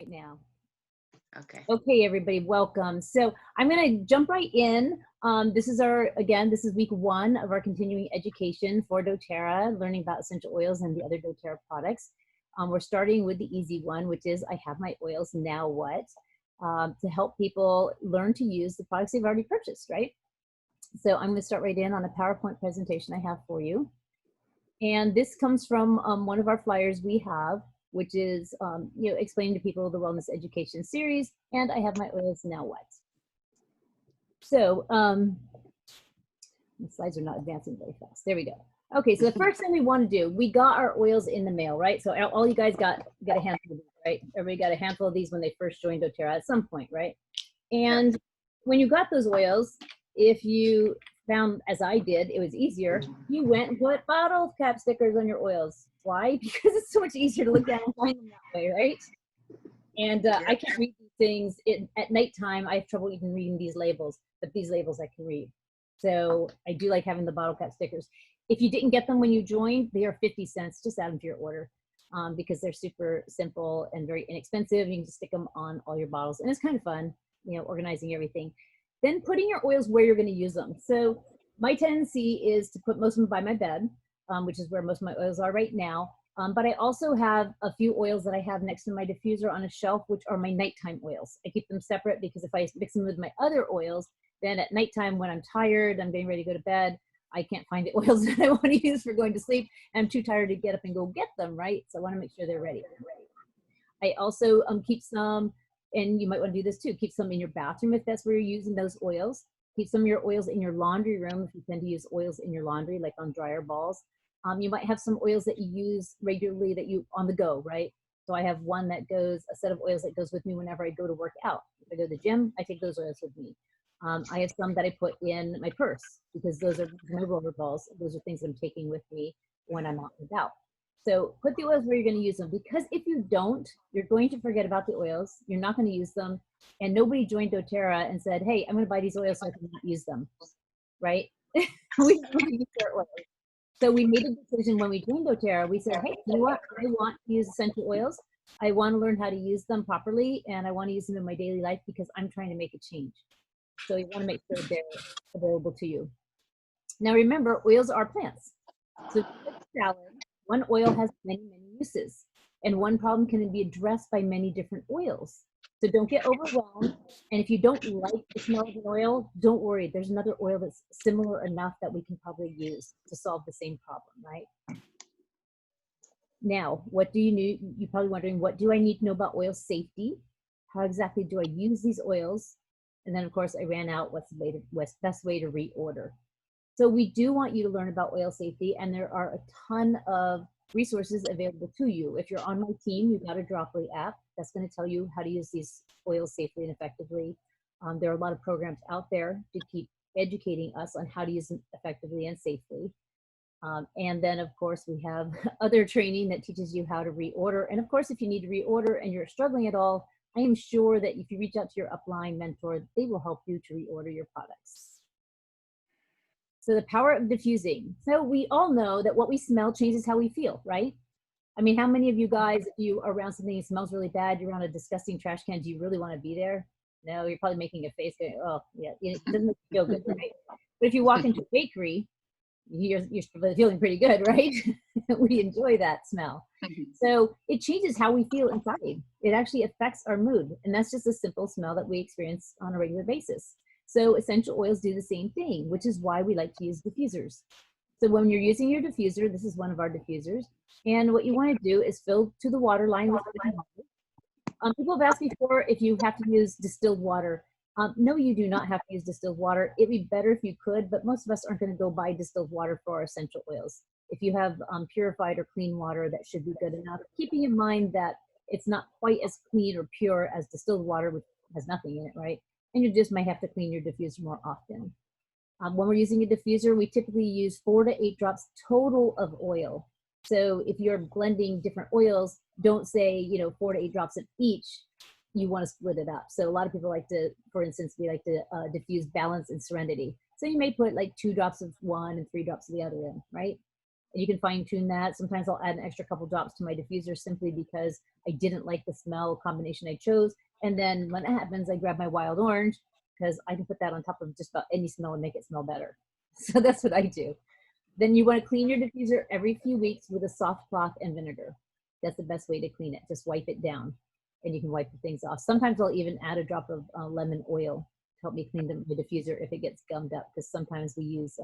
right now. Okay. Okay, everybody, welcome. So I'm going to jump right in. This is week one of our continuing education for doTERRA, learning about essential oils and the other doTERRA products. We're starting with the easy one, which is I have my oils, now what? To help people learn to use the products they've already purchased, right? So I'm going to start right in on a PowerPoint presentation I have for you. And this comes from one of our flyers we have, which is, explaining to people the wellness education series, and I have my oils, now what? So the slides are not advancing very fast. There we go. Okay, so the first thing we want to do, we got our oils in the mail, right? So all you guys got a handful of these, right? Everybody got a handful of these when they first joined doTERRA at some point, right? And when you got those oils, if you found, as I did, it was easier, you went and put bottle cap stickers on your oils. Why? Because it's so much easier to look down and find them that way, right? And I can't read these things at nighttime. I have trouble even reading these labels, but these labels I can read. So I do like having the bottle cap stickers. If you didn't get them when you joined, they are 50 cents. Just add them to your order because they're super simple and very inexpensive. You can just stick them on all your bottles, and it's kind of fun, organizing everything. Then putting your oils where you're going to use them. So my tendency is to put most of them by my bed, which is where most of my oils are right now. But I also have a few oils that I have next to my diffuser on a shelf, which are my nighttime oils. I keep them separate because if I mix them with my other oils, then at nighttime when I'm tired, I'm getting ready to go to bed, I can't find the oils that I want to use for going to sleep. And I'm too tired to get up and go get them, right? So I want to make sure they're ready. I also keep some, and you might want to do this too, keep some in your bathroom if that's where you're using those oils. Keep some of your oils in your laundry room if you tend to use oils in your laundry, like on dryer balls. You might have some oils that you use regularly that you on the go, right? So I have one that goes, a set of oils that goes with me whenever I go to work out. If I go to the gym, I take those oils with me. I have some that I put in my purse because those are my roller balls. Those are things I'm taking with me when I'm out and about. So put the oils where you're going to use them, because if you don't, you're going to forget about the oils. You're not going to use them. And nobody joined doTERRA and said, hey, I'm going to buy these oils so I can not use them, right? We use their oils. So we made a decision when we joined doTERRA. We said, hey, you know what? I want to use essential oils. I want to learn how to use them properly, and I want to use them in my daily life because I'm trying to make a change. So you want to make sure they're available to you. Now remember, oils are plants. So salad, one oil has many, many uses, and one problem can be addressed by many different oils. So don't get overwhelmed. And if you don't like the smell of an oil, don't worry. There's another oil that's similar enough that we can probably use to solve the same problem, right? Now, what do you need? You're probably wondering, what do I need to know about oil safety? How exactly do I use these oils? And then, of course, I ran out what's the best way to reorder. So we do want you to learn about oil safety, and there are a ton of resources available to you. If you're on my team, you've got a Droply app that's going to tell you how to use these oils safely and effectively. There are a lot of programs out there to keep educating us on how to use them effectively and safely. And then, of course, we have other training that teaches you how to reorder. And of course, if you need to reorder and you're struggling at all, I am sure that if you reach out to your upline mentor, they will help you to reorder your products. So the power of diffusing. So we all know that what we smell changes how we feel, right? I mean, how many of you guys, if you are around something that smells really bad, you're around a disgusting trash can, do you really want to be there? No, you're probably making a face going, oh, yeah, it doesn't make you feel good, right? But if you walk into a bakery, you're feeling pretty good, right? We enjoy that smell. So it changes how we feel inside. It actually affects our mood. And that's just a simple smell that we experience on a regular basis. So essential oils do the same thing, which is why we like to use diffusers. So when you're using your diffuser, this is one of our diffusers. And what you want to do is fill to the water line with water. People have asked before if you have to use distilled water. No, you do not have to use distilled water. It'd be better if you could, but most of us aren't going to go buy distilled water for our essential oils. If you have purified or clean water, that should be good enough. Keeping in mind that it's not quite as clean or pure as distilled water, which has nothing in it, right? And you just might have to clean your diffuser more often. When we're using a diffuser, we typically use 4 to 8 drops total of oil. So if you're blending different oils, don't say, 4 to 8 drops of each. You want to split it up. So a lot of people like to, for instance, we like to diffuse balance and serenity. So you may put like 2 drops of one and 3 drops of the other in, right? And you can fine tune that. Sometimes I'll add an extra couple drops to my diffuser simply because I didn't like the smell combination I chose. And then when that happens, I grab my wild orange because I can put that on top of just about any smell and make it smell better. So that's what I do. Then you want to clean your diffuser every few weeks with a soft cloth and vinegar. That's the best way to clean it. Just wipe it down and you can wipe the things off. Sometimes I'll even add a drop of lemon oil to help me clean the diffuser if it gets gummed up, because sometimes we use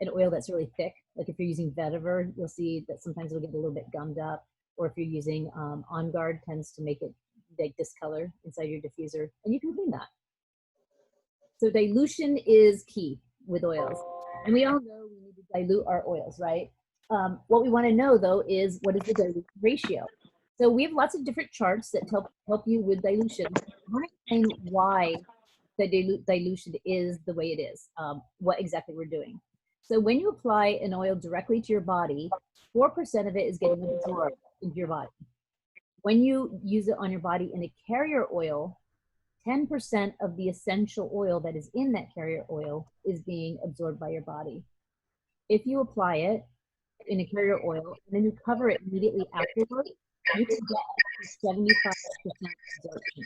an oil that's really thick. Like if you're using vetiver, you'll see that sometimes it'll get a little bit gummed up, or if you're using On Guard, tends to make it like discolor inside your diffuser, and you can clean that. So dilution is key with oils, and we all know we need to dilute our oils, right? What we want to know though is what is the dilution ratio. So we have lots of different charts that help you with dilution. I want to explain why the dilution is the way it is, what exactly we're doing. So when you apply an oil directly to your body, 4% of it is getting absorbed into your body. When you use it on your body in a carrier oil, 10% of the essential oil that is in that carrier oil is being absorbed by your body. If you apply it in a carrier oil and then you cover it immediately afterwards, you can get 75% absorption.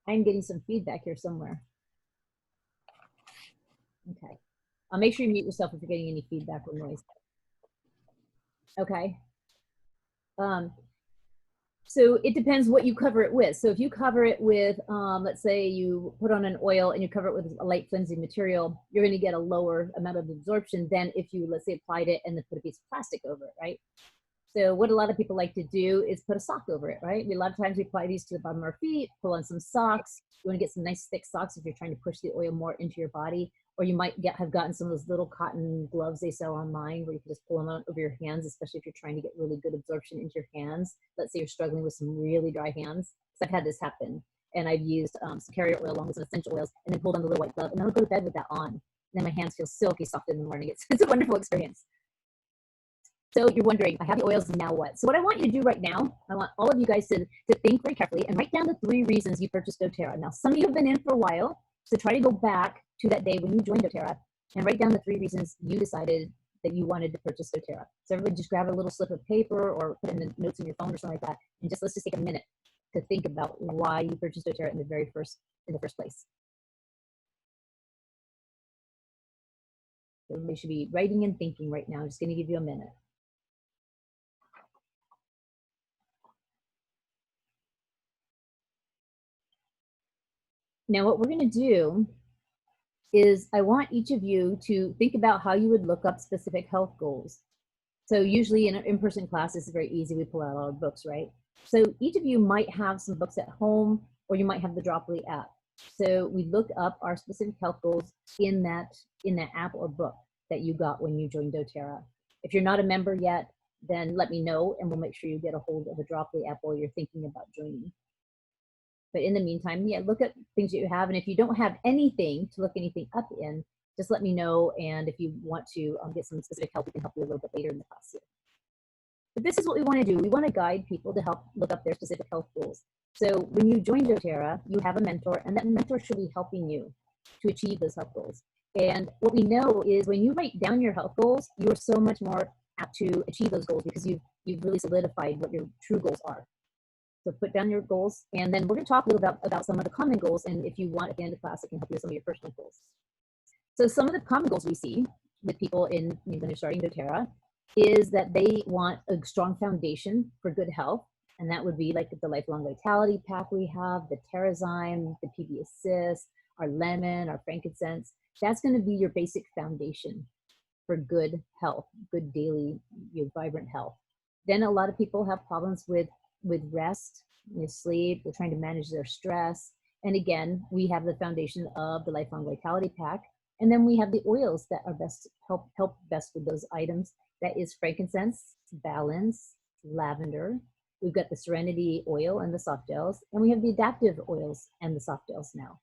I'm getting some feedback here somewhere. Okay. I'll make sure you mute yourself if you're getting any feedback or noise. Okay. So it depends what you cover it with. So if you cover it with, let's say you put on an oil and you cover it with a light cleansing material, you're going to get a lower amount of absorption than if you, let's say, applied it and then put a piece of plastic over it, right? So what a lot of people like to do is put a sock over it, right? A lot of times we apply these to the bottom of our feet, pull on some socks. You want to get some nice thick socks if you're trying to push the oil more into your body, or you might have gotten some of those little cotton gloves they sell online where you can just pull them out over your hands, especially if you're trying to get really good absorption into your hands. Let's say you're struggling with some really dry hands. So I've had this happen, and I've used some carrier oil along with some essential oils and then pulled on the little white glove, and then I'll go to bed with that on. And then my hands feel silky soft in the morning. It's a wonderful experience. So you're wondering, I have the oils, now what? So what I want you to do right now, I want all of you guys to think very carefully and write down the 3 reasons you purchased doTERRA. Now, some of you have been in for a while, so try to go back to that day when you joined doTERRA and write down the 3 reasons you decided that you wanted to purchase doTERRA. So everybody just grab a little slip of paper or put in the notes in your phone or something like that, and let's just take a minute to think about why you purchased doTERRA in the first place. Everybody should be writing and thinking right now. I'm just going to give you a minute. Now, what we're going to do is I want each of you to think about how you would look up specific health goals. So usually in an in-person class, this is very easy. We pull out all our books, right? So each of you might have some books at home, or you might have the Droply app. So we look up our specific health goals in that app or book that you got when you joined doTERRA. If you're not a member yet, then let me know, and we'll make sure you get a hold of the Droply app while you're thinking about joining. But in the meantime, yeah, look at things that you have. And if you don't have anything to look anything up in, just let me know. And if you want to get some specific help, we can help you a little bit later in the class here. But this is what we want to do. We want to guide people to help look up their specific health goals. So when you join doTERRA, you have a mentor, and that mentor should be helping you to achieve those health goals. And what we know is when you write down your health goals, you are so much more apt to achieve those goals because you've really solidified what your true goals are. So put down your goals, and then we're going to talk a little about some of the common goals, and if you want at the end of the class, it can help you with some of your personal goals. So some of the common goals we see with people when they're starting doTERRA is that they want a strong foundation for good health, and that would be like the Lifelong Vitality Pack we have, the TerraZyme, the PB Assist, our lemon, our frankincense. That's going to be your basic foundation for good health, good daily, vibrant health. Then a lot of people have problems with rest, sleep. They're trying to manage their stress. And again, we have the foundation of the Lifelong Vitality Pack. And then we have the oils that are best help best with those items. That is frankincense, balance, lavender. We've got the Serenity oil and the soft gels, and we have the adaptive oils and the soft gels now.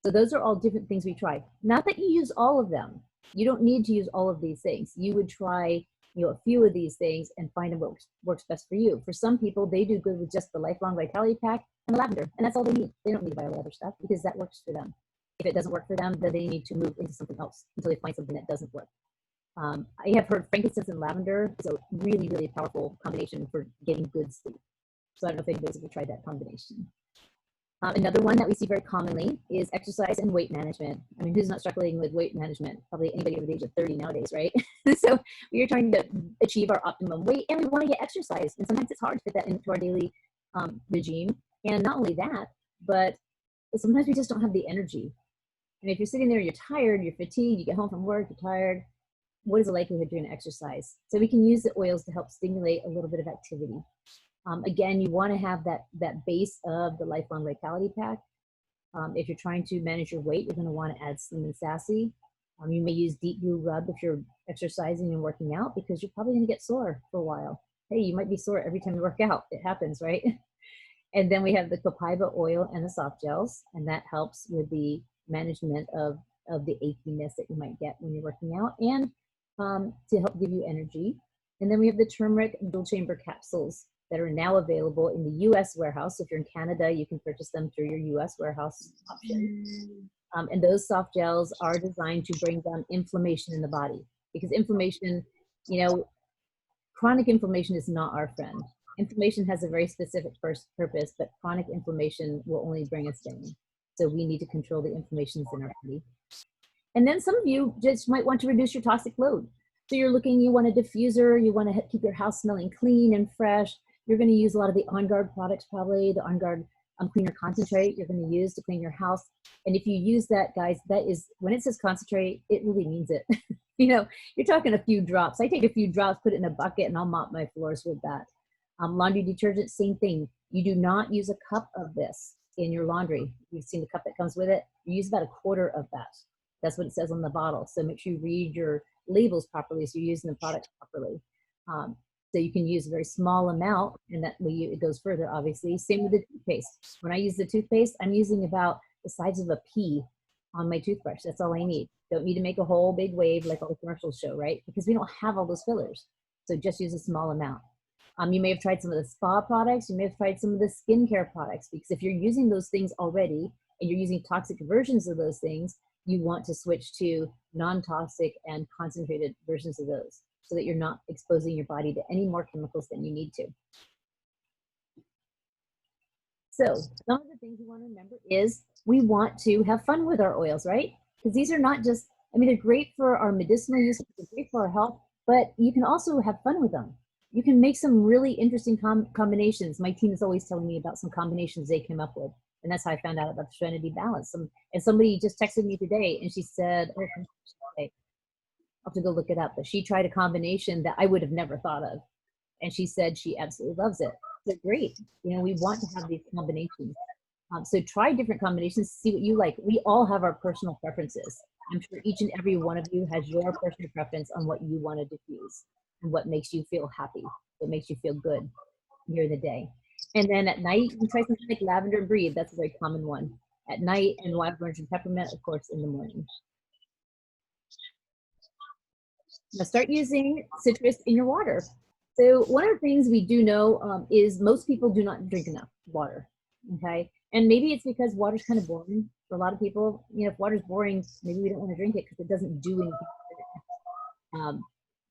So those are all different things we try. Not that you use all of them. You don't need to use all of these things. You would try a few of these things and find what works best for you. For some people, they do good with just the Lifelong Vitality Pack and the lavender, and that's all they need. They don't need to buy all the other stuff because that works for them. If it doesn't work for them, then they need to move into something else until they find something that doesn't work. I have heard frankincense and lavender is a really, really powerful combination for getting good sleep. So I don't know if anybody's ever tried that combination. Another one that we see very commonly is exercise and weight management. I mean, who's not struggling with weight management? Probably anybody over the age of 30 nowadays, right? So we are trying to achieve our optimum weight, and we want to get exercise. And sometimes it's hard to fit that into our daily regime. And not only that, but sometimes we just don't have the energy. And if you're sitting there, you're tired, you're fatigued, you get home from work, you're tired, what is the likelihood you're going to exercise? So we can use the oils to help stimulate a little bit of activity. Again, you want to have that base of the Lifelong Vitality Pack. If you're trying to manage your weight, you're going to want to add Slim and Sassy. You may use Deep Blue Rub if you're exercising and working out, because you're probably going to get sore for a while. Hey, you might be sore every time you work out. It happens, right? And then we have the Copaiba oil and the soft gels, and that helps with the management of the achiness that you might get when you're working out, and to help give you energy. And then we have the turmeric dual chamber capsules that are now available in the US warehouse. So if you're in Canada, you can purchase them through your US warehouse option. And those soft gels are designed to bring down inflammation in the body, because inflammation, you know, chronic inflammation is not our friend. Inflammation has a very specific purpose, but chronic inflammation will only bring us down. So we need to control the inflammations in our body. And then some of you just might want to reduce your toxic load. So you're looking, you want a diffuser, you want to keep your house smelling clean and fresh. You're going to use a lot of the On Guard products, probably the On Guard cleaner concentrate you're going to use to clean your house. And if you use that, guys, that is, when it says concentrate, it really means it. You know, you're talking a few drops. I take a few drops, put it in a bucket, and I'll mop my floors with that. Laundry detergent, same thing. You do not use a cup of this in your laundry. You've seen the cup that comes with it. You use about a quarter of that. That's what it says on the bottle. So make sure you read your labels properly, so you're using the product properly. So you can use a very small amount, and that way it goes further, obviously. Same with the toothpaste. When I use the toothpaste, I'm using about the size of a pea on my toothbrush. That's all I need. Don't need to make a whole big wave like all the commercials show, right? Because we don't have all those fillers. So just use a small amount. You may have tried some of the spa products. You may have tried some of the skincare products, because if you're using those things already and you're using toxic versions of those things, you want to switch to non-toxic and concentrated versions of those, so that you're not exposing your body to any more chemicals than you need to. So some of the things you want to remember is we want to have fun with our oils, right? Because these are not just, I mean, they're great for our medicinal use, they're great for our health, but you can also have fun with them. You can make some really interesting combinations. My team is always telling me about some combinations they came up with. And that's how I found out about the Serenity Balance. And somebody just texted me today, and she said, oh, I'll have to go look it up. But she tried a combination that I would have never thought of. And she said she absolutely loves it. They're great. You know, we want to have these combinations. So try different combinations, see what you like. We all have our personal preferences. I'm sure each and every one of you has your personal preference on what you want to diffuse and what makes you feel happy, what makes you feel good during the day. And then at night, you can try something like lavender and breathe. That's a very common one. At night, and wild orange and peppermint, of course, in the morning. Now start using citrus in your water. So one of the things we do know is most people do not drink enough water, okay? And maybe it's because water's kind of boring for a lot of people. You know, if water's boring, maybe we don't want to drink it because it doesn't do anything.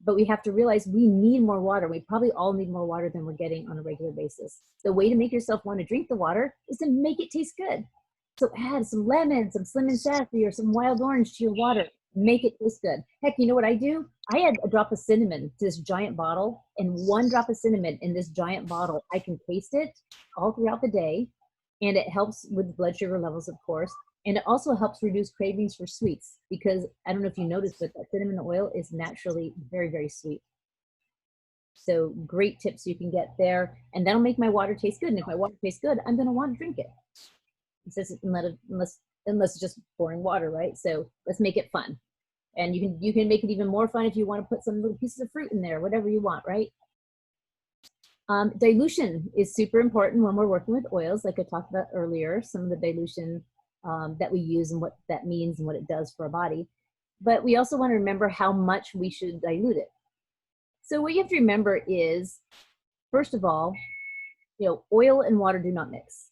But we have to realize we need more water. We probably all need more water than we're getting on a regular basis. The way to make yourself want to drink the water is to make it taste good. So add some lemon, some Slim and Sassy, or some wild orange to your water. Make it taste good. Heck, you know what I do? I add a drop of cinnamon to this giant bottle, and 1 drop of cinnamon in this giant bottle. I can taste it all throughout the day, and it helps with blood sugar levels, of course. And it also helps reduce cravings for sweets, because I don't know if you noticed, but that cinnamon oil is naturally very, very sweet. So great tips you can get there, and that'll make my water taste good. And if my water tastes good, I'm going to want to drink it. Unless it's just pouring water, right? So let's make it fun. And you can make it even more fun if you want to put some little pieces of fruit in there, whatever you want, right? Dilution is super important when we're working with oils, like I talked about earlier, some of the dilution that we use and what that means and what it does for our body. But we also want to remember how much we should dilute it. So what you have to remember is, first of all, you know, oil and water do not mix.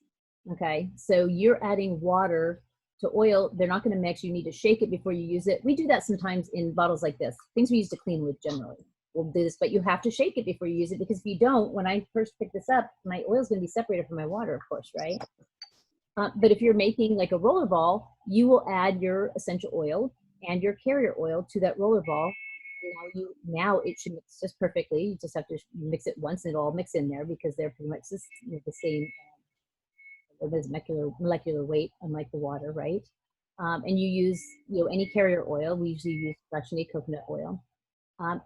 Okay, so you're adding water to oil, they're not going to mix. You need to shake it before you use it. We do that sometimes in bottles like this, things we use to clean with generally. We'll do this, but you have to shake it before you use it, because if you don't, when I first pick this up, my oil is going to be separated from my water, of course, right? But if you're making like a roller ball, you will add your essential oil and your carrier oil to that roller ball. Now it should mix just perfectly. You just have to mix it once and it'll all mix in there, because they're pretty much just, the same molecular weight, unlike the water, right? And you use any carrier oil. We usually use fractionated coconut oil.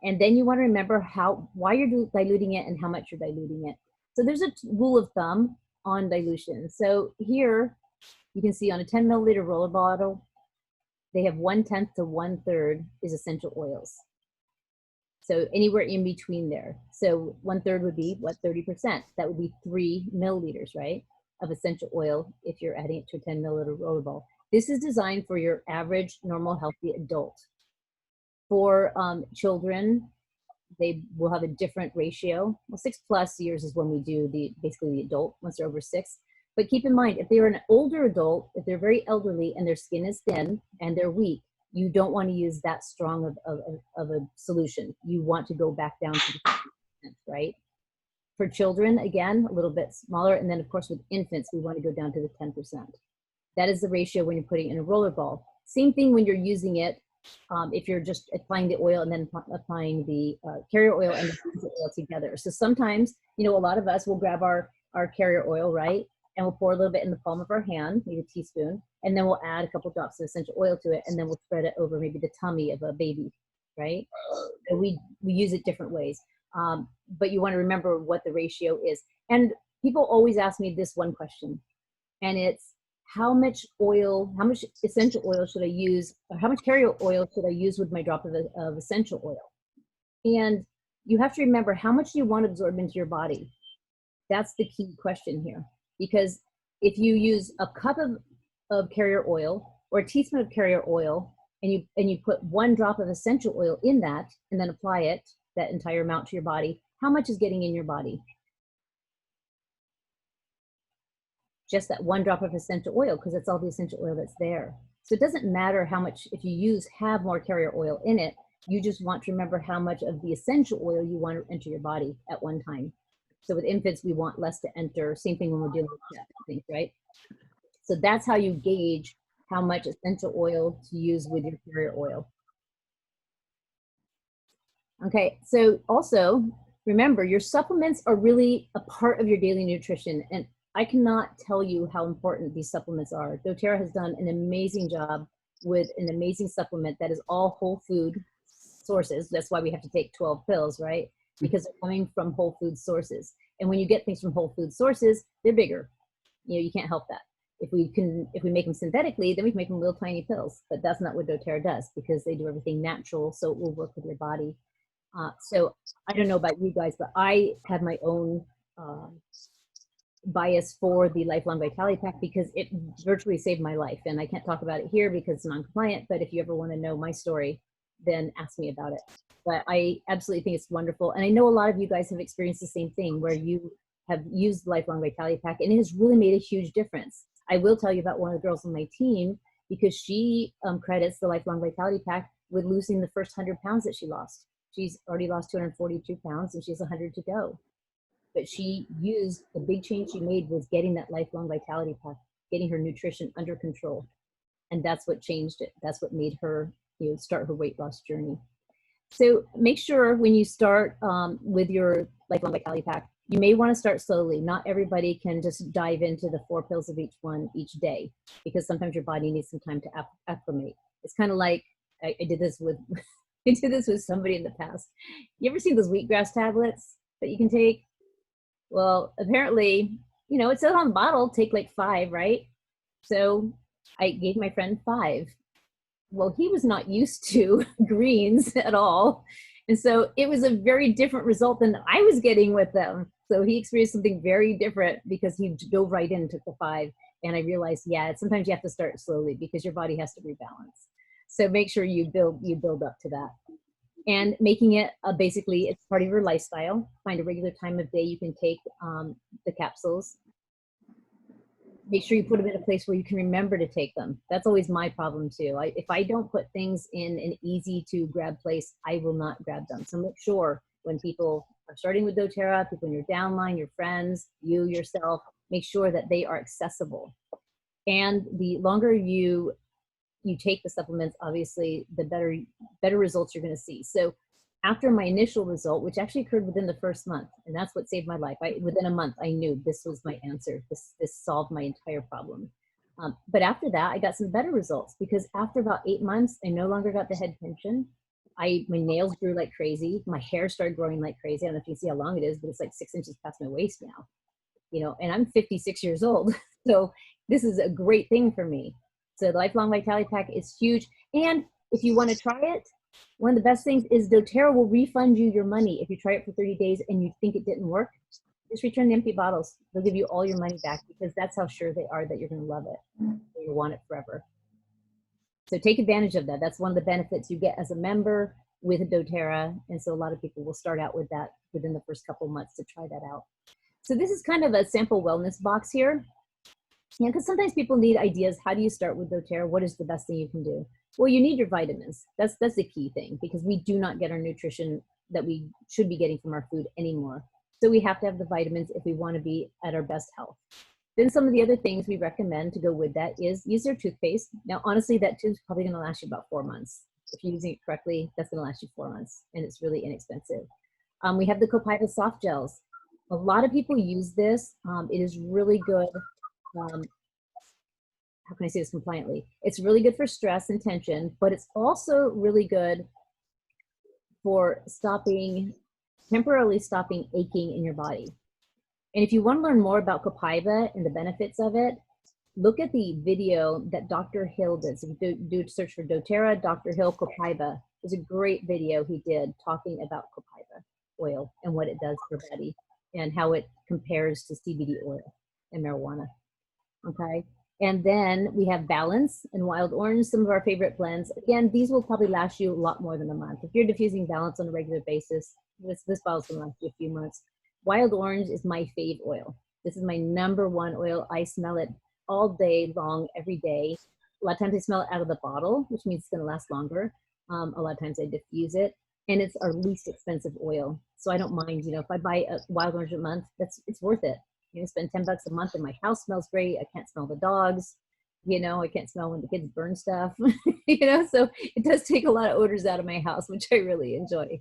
And then you want to remember why you're diluting it and how much you're diluting it. So there's a rule of thumb on dilution. So here you can see on a 10 milliliter roller bottle, they have 1/10 to 1/3 is essential oils. So anywhere in between there. So 1/3 would be what, 30%. That would be 3 milliliters, right, of essential oil if you're adding it to a 10 milliliter roller ball. This is designed for your average, normal, healthy adult. For children, they will have a different ratio. Well, 6+ years is when we do basically the adult, once they're over 6. But keep in mind, if they're an older adult, if they're very elderly and their skin is thin and they're weak, you don't want to use that strong of a solution. You want to go back down to the 10%, right? For children, again, a little bit smaller. And then of course with infants, we want to go down to the 10%. That is the ratio when you're putting in a roller ball. Same thing when you're using it. If you're just applying the oil and then applying the carrier oil and the oil together. So sometimes, a lot of us will grab our carrier oil, right? And we'll pour a little bit in the palm of our hand, maybe a teaspoon, and then we'll add a couple drops of essential oil to it, and then we'll spread it over maybe the tummy of a baby, right? So we use it different ways. But you want to remember what the ratio is. And people always ask me this one question, and it's, how much essential oil should I use, or how much carrier oil should I use with my drop of essential oil? And you have to remember, how much do you want absorbed into your body? That's the key question here. Because if you use a cup of carrier oil or a teaspoon of carrier oil, and you put 1 drop of essential oil in that, and then apply it, that entire amount, to your body, how much is getting in your body? Just that 1 drop of essential oil, because that's all the essential oil that's there. So it doesn't matter how much, if you have more carrier oil in it, you just want to remember how much of the essential oil you want to enter your body at one time. So with infants, we want less to enter. Same thing when we're dealing with things, right? So that's how you gauge how much essential oil to use with your carrier oil. Okay, so also remember, your supplements are really a part of your daily nutrition, and I cannot tell you how important these supplements are. doTERRA has done an amazing job with an amazing supplement that is all whole food sources. That's why we have to take 12 pills, right? Because they're coming from whole food sources. And when you get things from whole food sources, they're bigger. You can't help that. If we make them synthetically, then we can make them little tiny pills. But that's not what doTERRA does, because they do everything natural, so it will work with your body. So I don't know about you guys, but I have my own bias for the Lifelong Vitality Pack, because it virtually saved my life. And I can't talk about it here because it's non-compliant, but if you ever want to know my story, then ask me about it. But I absolutely think it's wonderful. And I know a lot of you guys have experienced the same thing, where you have used Lifelong Vitality Pack, and it has really made a huge difference. I will tell you about one of the girls on my team, because she credits the Lifelong Vitality Pack with losing the first 100 pounds that she lost. She's already lost 242 pounds and she has 100 to go. But she used, the big change she made was getting that Lifelong Vitality Pack, getting her nutrition under control. And that's what changed it. That's what made her start her weight loss journey. So make sure when you start with your Lifelong Vitality Pack, you may want to start slowly. Not everybody can just dive into the 4 pills of each one each day, because sometimes your body needs some time to acclimate. It's kind of like, I did this with I did this with somebody in the past. You ever seen those wheatgrass tablets that you can take? Well, apparently, it says on the bottle, take like 5, right? So I gave my friend 5. Well, he was not used to greens at all. And so it was a very different result than I was getting with them. So he experienced something very different because he dove right in and took the 5. And I realized, yeah, sometimes you have to start slowly because your body has to rebalance. So make sure you build up to that. And making it basically, it's part of your lifestyle. Find a regular time of day you can take the capsules. make sure you put them in a place where you can remember to take them. That's always my problem too. If I don't put things in an easy to grab place, I will not grab them. So make sure when people are starting with doTERRA, people in your downline, your friends, you yourself, make sure that they are accessible. And the longer you take the supplements, obviously, the better results you're going to see. So after my initial result, which actually occurred within the first month, and that's what saved my life. Within a month, I knew this was my answer. This solved my entire problem. But after that, I got some better results, because after about 8 months, I no longer got the head tension. My nails grew like crazy. My hair started growing like crazy. I don't know if you can see how long it is, but it's like 6 inches past my waist now. You know, and I'm 56 years old. So this is a great thing for me. So the Lifelong Vitality Pack is huge. And if you want to try it, one of the best things is doTERRA will refund you your money. If you try it for 30 days and you think it didn't work, just return the empty bottles. They'll give you all your money back, because that's how sure they are that you're going to love it. You'll want it forever. So take advantage of that. That's one of the benefits you get as a member with doTERRA. And so a lot of people will start out with that within the first couple of months to try that out. So this is kind of a sample wellness box here. Yeah, because sometimes people need ideas. How do you start with doTERRA? What is the best thing you can do? Well, you need your vitamins. That's the key thing, because we do not get our nutrition that we should be getting from our food anymore. So we have to have the vitamins if we want to be at our best health. Then some of the other things we recommend to go with that is use their toothpaste. Now, honestly, that tube is probably going to last you about 4 months. If you're using it correctly, that's going to last you 4 months, and it's really inexpensive. We have the Copaiba soft gels. A lot of people use this. It is really good. How can I say this compliantly? It's really good for stress and tension, but it's also really good for temporarily stopping aching in your body. And if you want to learn more about Copaiba and the benefits of it, look at the video that Dr. Hill did. So if you do a search for doTERRA, Dr. Hill Copaiba. It's a great video he did talking about Copaiba oil and what it does for the body and how it compares to CBD oil and marijuana. Okay. And then we have Balance and Wild Orange, some of our favorite blends. Again, these will probably last you a lot more than a month. If you're diffusing Balance on a regular basis, this bottle's gonna last you a few months. Wild Orange is my fave oil. This is my #1 oil. I smell it all day long, every day. A lot of times I smell it out of the bottle, which means it's gonna last longer. A lot of times I diffuse it, and it's our least expensive oil. So I don't mind, you know, if I buy a Wild Orange a month, it's worth it. You know, spend $10 a month and my house smells great. I can't smell the dogs. You know, I can't smell when the kids burn stuff. You know, so it does take a lot of odors out of my house, which I really enjoy.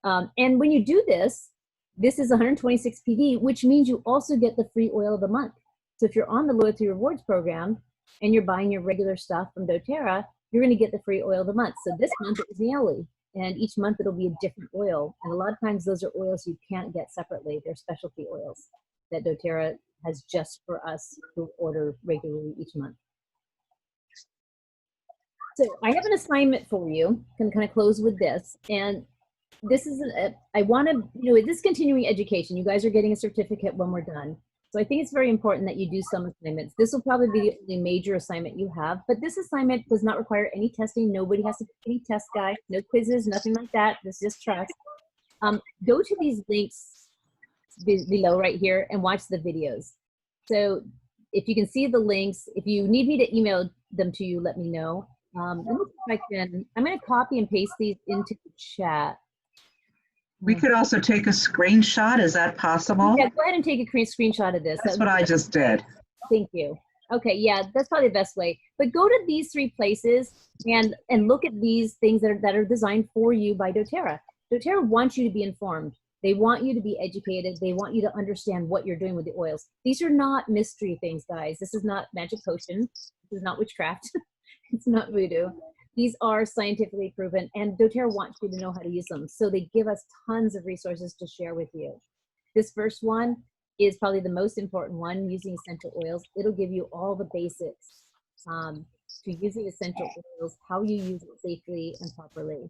And when you do this, this is 126 PD, which means you also get the free oil of the month. So if you're on the Loyalty Rewards program and you're buying your regular stuff from doTERRA, you're going to get the free oil of the month. So this month it was Neoli, and each month it'll be a different oil. And a lot of times those are oils you can't get separately. They're specialty oils that doTERRA has just for us who order regularly each month. So I have an assignment for you. Can kind of close with this. And this is, I want to, you know, this is continuing education. You guys are getting a certificate when we're done. So I think it's very important that you do some assignments. This will probably be the only major assignment you have, but this assignment does not require any testing. Nobody has to take any test guide, no quizzes, nothing like that. This is just trust. Go to these links below right here and watch the videos. So if you can see the links, if you need me to email them to you, let me know. Let me see if I can, I'm going to copy and paste these into the chat. We could also take a screenshot. Is that possible? Yeah, go ahead and take a screenshot of this. That's what I just did. Thank you. Okay, yeah, that's probably the best way. But go to these 3 places and look at these things that are designed for you by doTERRA. doTERRA wants you to be informed. They want you to be educated. They want you to understand what you're doing with the oils. These are not mystery things, guys. This is not magic potion. This is not witchcraft. It's not voodoo. These are scientifically proven, and doTERRA wants you to know how to use them. So they give us tons of resources to share with you. This first one is probably the most important one, using essential oils. It'll give you all the basics to using essential oils, how you use it safely and properly.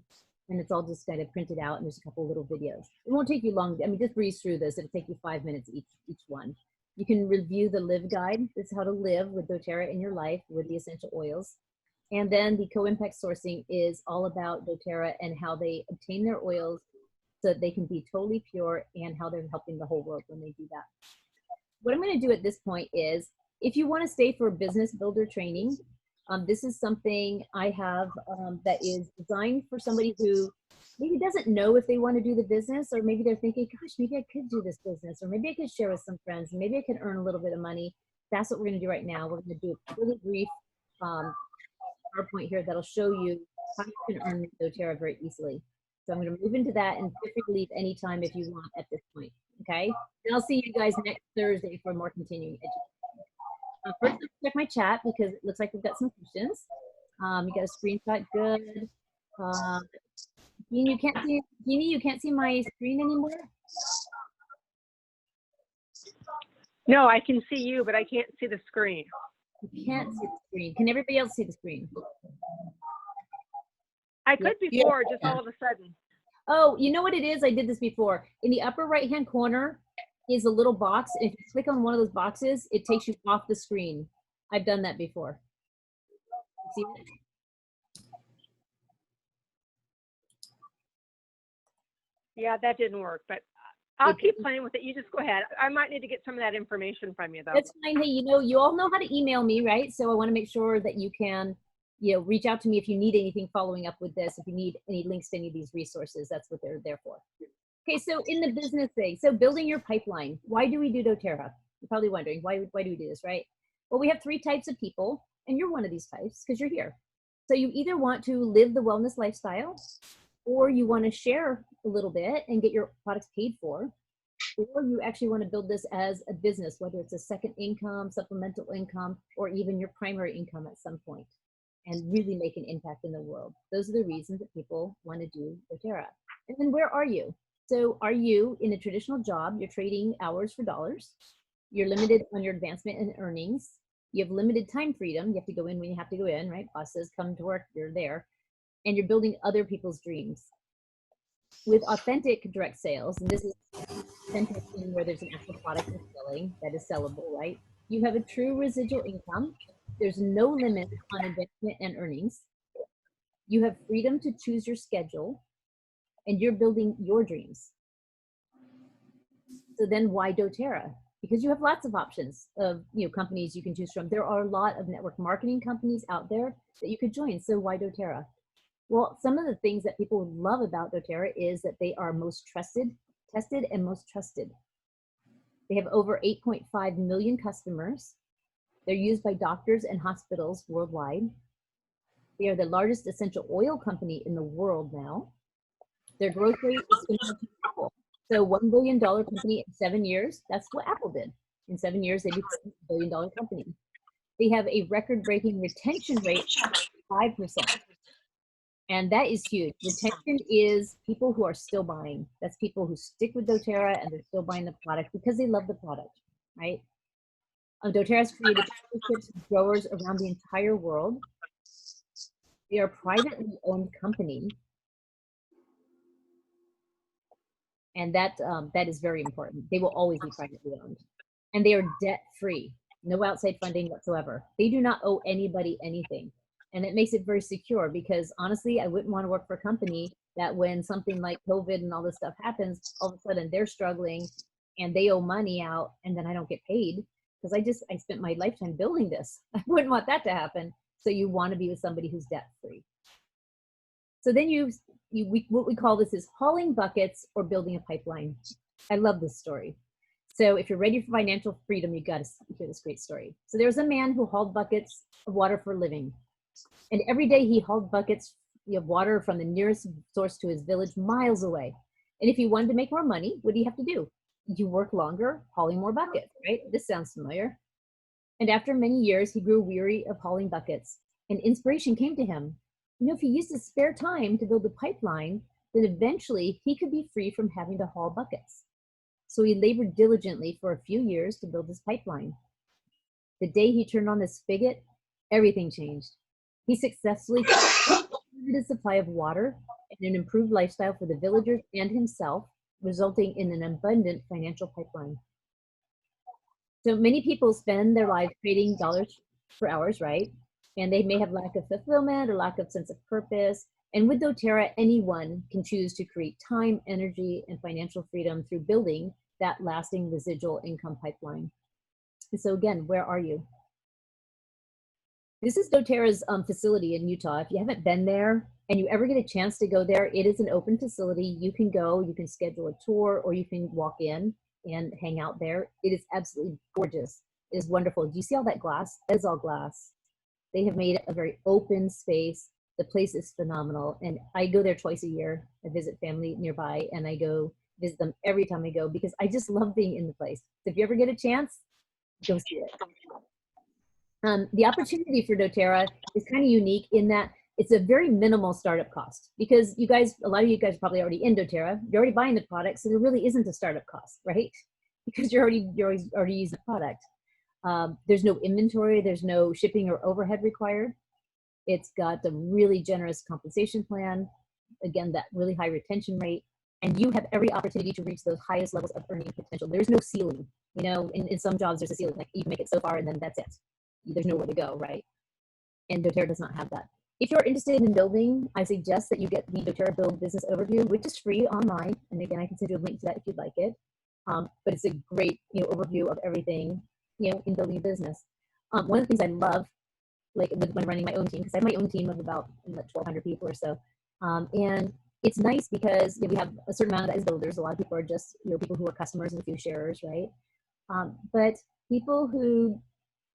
And it's all just kind of printed out, and there's a couple little videos. It won't take you long. I mean, just breeze through this. It'll take you 5 minutes each one. You can review the Live Guide. This is how to live with doTERRA in your life with the essential oils. And then the co-impact sourcing is all about doTERRA and how they obtain their oils so that they can be totally pure, and how they're helping the whole world when they do that. What I'm going to do at this point is If you want to stay for business builder training, this is something I have that is designed for somebody who maybe doesn't know if they want to do the business, or maybe they're thinking, gosh, maybe I could do this business, or maybe I could share with some friends, maybe I could earn a little bit of money. That's what we're going to do right now. We're going to do a really brief PowerPoint here that'll show you how you can earn doTERRA very easily. So I'm going to move into that, and feel free to leave anytime if you want at this point. Okay? And I'll see you guys next Thursday for more continuing education. First, let's check my chat because it looks like we've got some questions. You got a screenshot, good. Jeannie, you can't see my screen anymore? No, I can see you, but I can't see the screen. You can't see the screen. Can everybody else see the screen? I could before, just all of a sudden. Oh, you know what it is? I did this before. In the upper right-hand corner is a little box. If you click on one of those boxes, it takes you off the screen. I've done that before. See it? Yeah, that didn't work, but I'll keep playing with it. You just go ahead. I might need to get some of that information from you, though. That's fine. Hey, you all know how to email me, right? So I want to make sure that you can, reach out to me if you need anything following up with this, if you need any links to any of these resources. That's what they're there for. Okay, so in the business thing, so building your pipeline. Why do we do doTERRA? You're probably wondering, why do we do this, right? Well, we have 3 types of people, and you're one of these types because you're here. So you either want to live the wellness lifestyle, or you want to share a little bit and get your products paid for, or you actually want to build this as a business, whether it's a second income, supplemental income, or even your primary income at some point, and really make an impact in the world. Those are the reasons that people want to do doTERRA. And then where are you? So are you in a traditional job? You're trading hours for dollars. You're limited on your advancement and earnings. You have limited time freedom. You have to go in when you have to go in, right? Boss says, come to work, you're there. And you're building other people's dreams. With authentic direct sales, and this is authentic where there's an actual product you're selling that is sellable, right? You have a true residual income. There's no limit on investment and earnings. You have freedom to choose your schedule, and you're building your dreams. So then why doTERRA? Because you have lots of options of companies you can choose from. There are a lot of network marketing companies out there that you could join. So why doTERRA? Well, some of the things that people love about doTERRA is that they are most trusted, tested, and most trusted. They have over 8.5 million customers. They're used by doctors and hospitals worldwide. They are the largest essential oil company in the world now. Their growth rate is going to be Apple. So $1 billion company in 7 years, that's what Apple did. In 7 years, they became a $1 billion company. They have a record-breaking retention rate of 5%. And that is huge. Retention is people who are still buying. That's people who stick with doTERRA and they're still buying the product because they love the product, right? doTERRA has created partnerships with growers around the entire world. They are a privately owned company. And that is very important. They will always be privately owned. And they are debt-free, no outside funding whatsoever. They do not owe anybody anything. And it makes it very secure because honestly, I wouldn't want to work for a company that when something like COVID and all this stuff happens, all of a sudden they're struggling and they owe money out and then I don't get paid because I spent my lifetime building this. I wouldn't want that to happen. So you want to be with somebody who's debt-free. So then what we call this is hauling buckets or building a pipeline. I love this story. So if you're ready for financial freedom, you got to hear this great story. So there was a man who hauled buckets of water for a living. And every day he hauled buckets of water from the nearest source to his village miles away. And if he wanted to make more money, what do you have to do? You work longer, hauling more buckets, right? This sounds familiar. And after many years, he grew weary of hauling buckets. And inspiration came to him. If he used his spare time to build a pipeline, then eventually he could be free from having to haul buckets. So he labored diligently for a few years to build his pipeline. The day he turned on the spigot, everything changed. He successfully created a supply of water and an improved lifestyle for the villagers and himself, resulting in an abundant financial pipeline. So many people spend their lives trading dollars for hours, right? And they may have lack of fulfillment or lack of sense of purpose. And with doTERRA, anyone can choose to create time, energy, and financial freedom through building that lasting residual income pipeline. So again, where are you? This is doTERRA's facility in Utah. If you haven't been there and you ever get a chance to go there, it is an open facility. You can go, you can schedule a tour, or you can walk in and hang out there. It is absolutely gorgeous. It is wonderful. Do you see all that glass? That is all glass. They have made it a very open space. The place is phenomenal. And I go there twice a year. I visit family nearby, and I go visit them every time I go because I just love being in the place. So if you ever get a chance, go see it. The opportunity for doTERRA is kind of unique in that it's a very minimal startup cost, because you guys, a lot of you guys are probably already in doTERRA, you're already buying the product, so there really isn't a startup cost, right? Because you're already using the product. There's no inventory, there's no shipping or overhead required. It's got a really generous compensation plan, again, that really high retention rate, and you have every opportunity to reach those highest levels of earning potential. There's no ceiling. You know, in some jobs there's a ceiling, like you can make it so far and then that's it. There's nowhere to go, right? And doTERRA does not have that. If you're interested in building, I suggest that you get the doTERRA Build Business Overview, which is free online. And again, I can send you a link to that if you'd like it. But it's a great, overview of everything, in building a business. One of the things I love, like when running my own team, because I have my own team of about 1,200 people or so. And it's nice because we have a certain amount of that is builders. A lot of people are just, people who are customers and a few sharers, right? But people who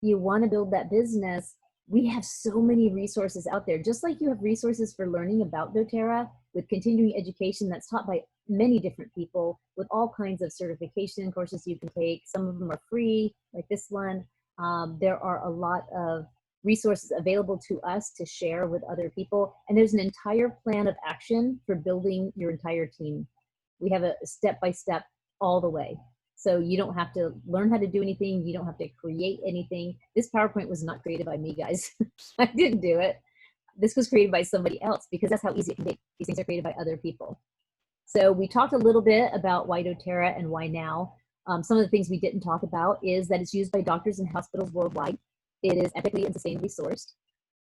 you want to build that business, we have so many resources out there. Just like you have resources for learning about doTERRA with continuing education that's taught by many different people with all kinds of certification courses you can take. Some of them are free, like this one. There are a lot of resources available to us to share with other people. And there's an entire plan of action for building your entire team. We have a step-by-step all the way. So you don't have to learn how to do anything. You don't have to create anything. This PowerPoint was not created by me, guys. I didn't do it. This was created by somebody else because that's how easy it can be. These things are created by other people. So we talked a little bit about why doTERRA and why now. Some of the things we didn't talk about is that it's used by doctors and hospitals worldwide. It is ethically and sustainably sourced.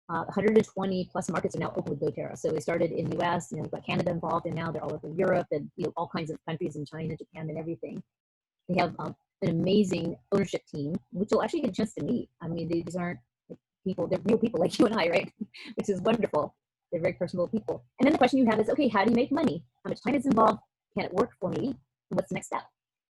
120 plus markets are now open with doTERRA. So they started in the US, we've got Canada involved, and now they're all over Europe and all kinds of countries in China, Japan, and everything. They have an amazing ownership team, which you'll actually get a chance to meet. I mean, these aren't people, they're real people like you and I, right? Which is wonderful. They're very personable people. And then the question you have is, okay, how do you make money? How much time is involved? Can it work for me? And what's the next step?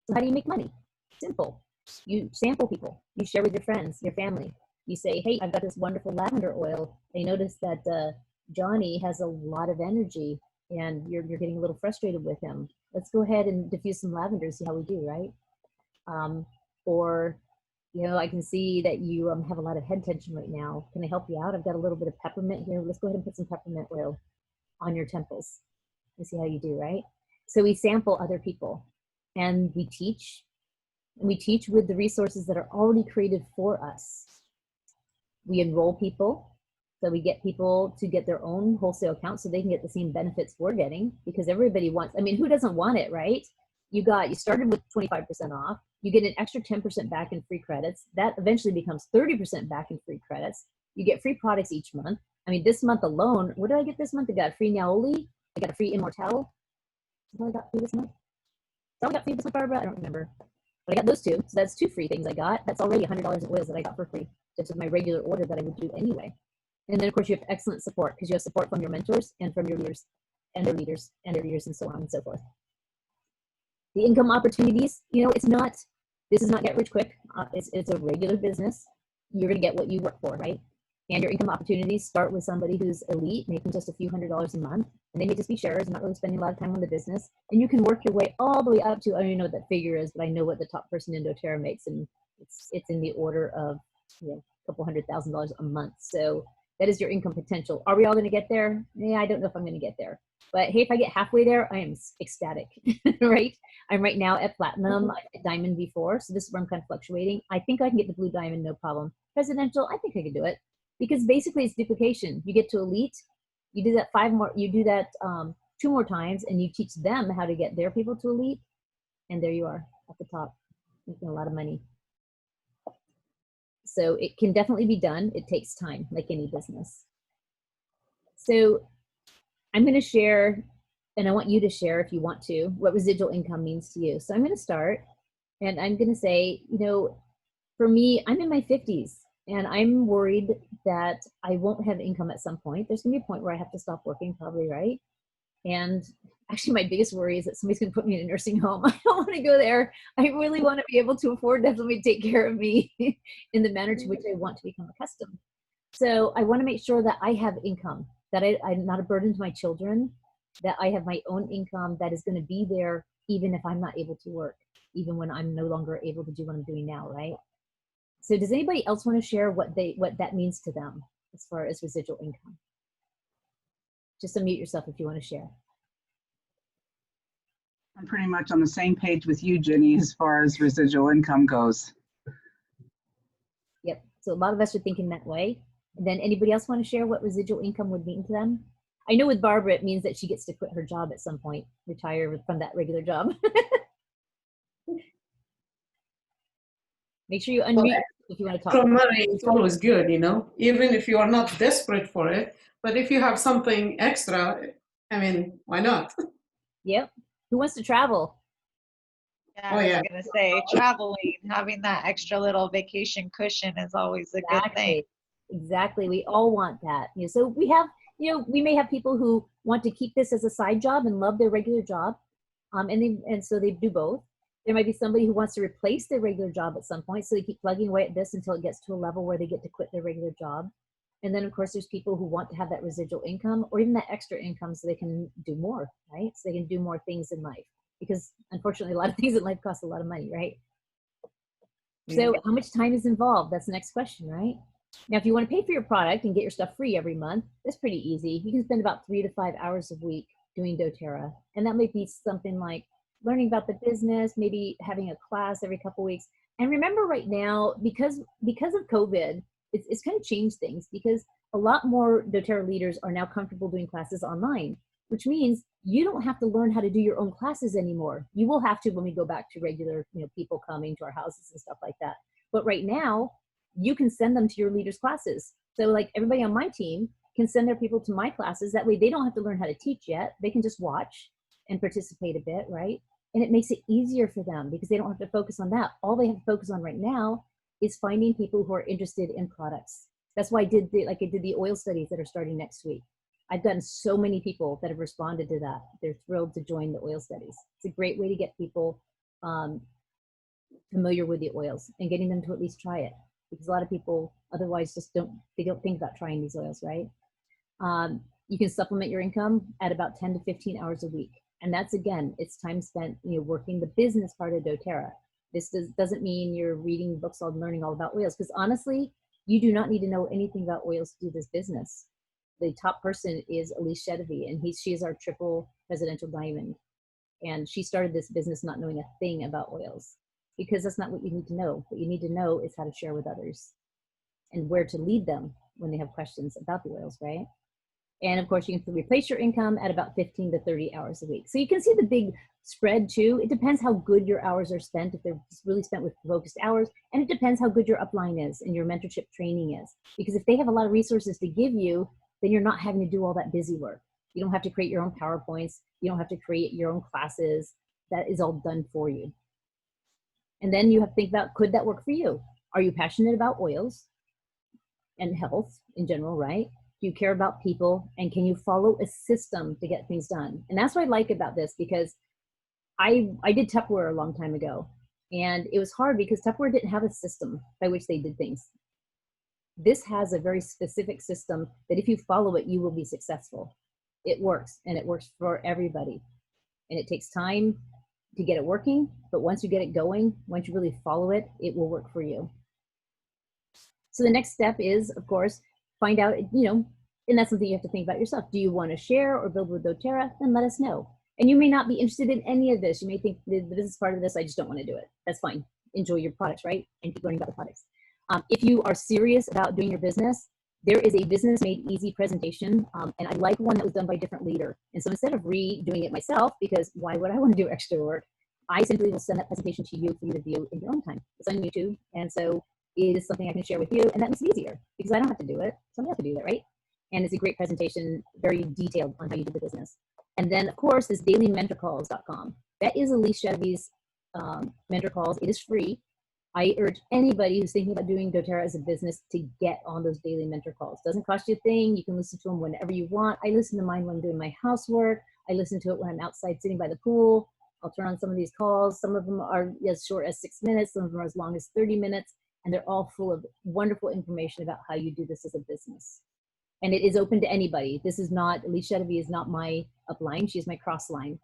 So how do you make money? Simple. You sample people. You share with your friends, your family. You say, hey, I've got this wonderful lavender oil. I noticed that Johnny has a lot of energy and you're getting a little frustrated with him. Let's go ahead and diffuse some lavender, see how we do, right? Or, I can see that you have a lot of head tension right now. Can I help you out? I've got a little bit of peppermint here. Let's go ahead and put some peppermint oil on your temples and see how you do, right? So we sample other people and we teach. And we teach with the resources that are already created for us. We enroll people. So we get people to get their own wholesale account so they can get the same benefits we're getting, because everybody wants, who doesn't want it, right? You started with 25% off. You get an extra 10% back in free credits. That eventually becomes 30% back in free credits. You get free products each month. This month alone, what did I get this month? I got a free Naoli. I got a free Immortelle. What I got free this month? So I got free this month, Barbara? I don't remember. But I got those two. So that's 2 free things I got. That's already $100 of oils that I got for free, just with my regular order that I would do anyway. And then, of course, you have excellent support because you have support from your mentors and from your leaders and their leaders and their leaders and so on and so forth. The income opportunities, this is not get rich quick. It's a regular business. You're going to get what you work for, right? And your income opportunities start with somebody who's elite, making just a few $100s a month. And they may just be sharers, not really spending a lot of time on the business. And you can work your way all the way up to, I don't even know what that figure is, but I know what the top person in doTERRA makes. And it's in the order of a couple $100,000 a month. So that is your income potential. Are we all going to get there? Yeah, I don't know if I'm going to get there. But hey, if I get halfway there, I am ecstatic, right? I'm right now at platinum. I hit diamond before, so this is where I'm kind of fluctuating. I think I can get the blue diamond, no problem. Presidential, I think I can do it because basically it's duplication. You get to elite, you do that 2 more times, and you teach them how to get their people to elite, and there you are at the top, making a lot of money. So it can definitely be done. It takes time, like any business. So I'm going to share, and I want you to share if you want to, what residual income means to you. So I'm going to start, and I'm going to say, for me, I'm in my 50s and I'm worried that I won't have income at some point. There's gonna be a point where I have to stop working probably, right? And actually my biggest worry is that somebody's gonna put me in a nursing home. I don't wanna go there. I really wanna be able to afford to have somebody take care of me in the manner to which I want to become accustomed. So I wanna make sure that I have income, that I'm not a burden to my children, that I have my own income that is gonna be there even if I'm not able to work, even when I'm no longer able to do what I'm doing now, right? So does anybody else want to share what that means to them as far as residual income? Just unmute yourself if you want to share. I'm pretty much on the same page with you, Jenny, as far as residual income goes. Yep. So a lot of us are thinking that way. And then anybody else want to share what residual income would mean to them? I know with Barbara, it means that she gets to quit her job at some point, retire from that regular job. Make sure you unmute if you want to talk. Extra money is always good, you know, even if you are not desperate for it. But if you have something extra, I mean, why not? Yep. Who wants to travel? Yeah, Oh, I was yeah. gonna say traveling, having that extra little vacation cushion is always a good thing. Exactly. We all want that. You know, so we have, you know, we may have people who want to keep this as a side job and love their regular job. And so they do both. There might be somebody who wants to replace their regular job at some point. So they keep plugging away at this until it gets to a level where they get to quit their regular job. And then of course, there's people who want to have that residual income or even that extra income so they can do more, right? So they can do more things in life because unfortunately, a lot of things in life cost a lot of money, right? So how much time is involved? That's the next question, right? Now, if you want to pay for your product and get your stuff free every month, that's pretty easy. You can spend about 3 to 5 hours a week doing doTERRA. And that might be something like learning about the business, maybe having a class every couple weeks. And remember right now, because of COVID, it's kind of changed things because a lot more doTERRA leaders are now comfortable doing classes online, which means you don't have to learn how to do your own classes anymore. You will have to when we go back to regular, you know, people coming to our houses and stuff like that. But right now, you can send them to your leaders' classes. So like everybody on my team can send their people to my classes. That way they don't have to learn how to teach yet. They can just watch and participate a bit, right? And it makes it easier for them because they don't have to focus on that. All they have to focus on right now is finding people who are interested in products. That's why I did the oil studies that are starting next week. I've gotten so many people that have responded to that. They're thrilled to join the oil studies. It's a great way to get people familiar with the oils and getting them to at least try it, because a lot of people otherwise just don't think about trying these oils, right? You can supplement your income at about 10 to 15 hours a week. And that's, again, it's time spent, you know, working the business part of doTERRA. This doesn't mean you're reading books on learning all about oils, because honestly, you do not need to know anything about oils to do this business. The top person is Elise Chedevy, and she is our triple presidential diamond. And she started this business not knowing a thing about oils, because that's not what you need to know. What you need to know is how to share with others and where to lead them when they have questions about the oils, right? And of course, you can replace your income at about 15 to 30 hours a week. So you can see the big spread too. It depends how good your hours are spent, if they're really spent with focused hours, and it depends how good your upline is and your mentorship training is. Because if they have a lot of resources to give you, then you're not having to do all that busy work. You don't have to create your own PowerPoints. You don't have to create your own classes. That is all done for you. And then you have to think about, could that work for you? Are you passionate about oils and health in general, right? Do you care about people? And can you follow a system to get things done? And that's what I like about this, because I did Tupperware a long time ago. And it was hard because Tupperware didn't have a system by which they did things. This has a very specific system that if you follow it, you will be successful. It works, and it works for everybody. And it takes time to get it working, but once you get it going, once you really follow it, it will work for you. So the next step is, of course, find out, you know, and that's something you have to think about yourself. Do you want to share or build with doTERRA? Then let us know. And you may not be interested in any of this. You may think the business part of this, I just don't want to do it. That's fine. Enjoy your products, right? And keep learning about the products. If you are serious about doing your business, there is a business made easy presentation. And I like one that was done by a different leader. And so instead of redoing it myself, because why would I want to do extra work? I simply will send that presentation to you for you to view in your own time. It's on YouTube. And so it is something I can share with you. And that makes it easier because I don't have to do it. Somebody has to do that, right? And it's a great presentation, very detailed on how you do the business. And then, of course, this dailymentorcalls.com. That is Elise Chedevy's mentor calls. It is free. I urge anybody who's thinking about doing doTERRA as a business to get on those daily mentor calls. Doesn't cost you a thing. You can listen to them whenever you want. I listen to mine when I'm doing my housework. I listen to it when I'm outside sitting by the pool. I'll turn on some of these calls. Some of them are as short as 6 minutes. Some of them are as long as 30 minutes. And they're all full of wonderful information about how you do this as a business. And it is open to anybody. This is not, Elise Chedevi is not my upline. She's my cross line.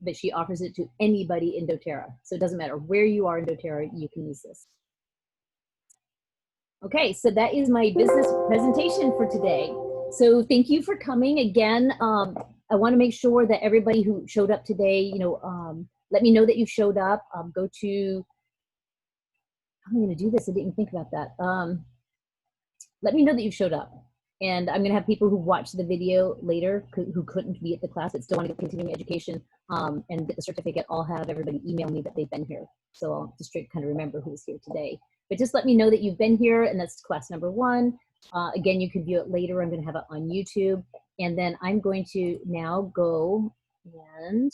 But she offers it to anybody in doTERRA. So it doesn't matter where you are in doTERRA, you can use this. Okay, so that is my business presentation for today. So thank you for coming again. I want to make sure that everybody who showed up today, you know, let me know that you showed up. Go to, I'm going to do this. I didn't think about that. Let me know that you showed up. And I'm going to have people who watch the video later who couldn't be at the class that still want to get continuing education and get the certificate. I'll have everybody email me that they've been here. So I'll just kind of remember who was here today. But just let me know that you've been here, and that's class number 1. Again, you can view it later. I'm going to have it on YouTube. And then I'm going to now go and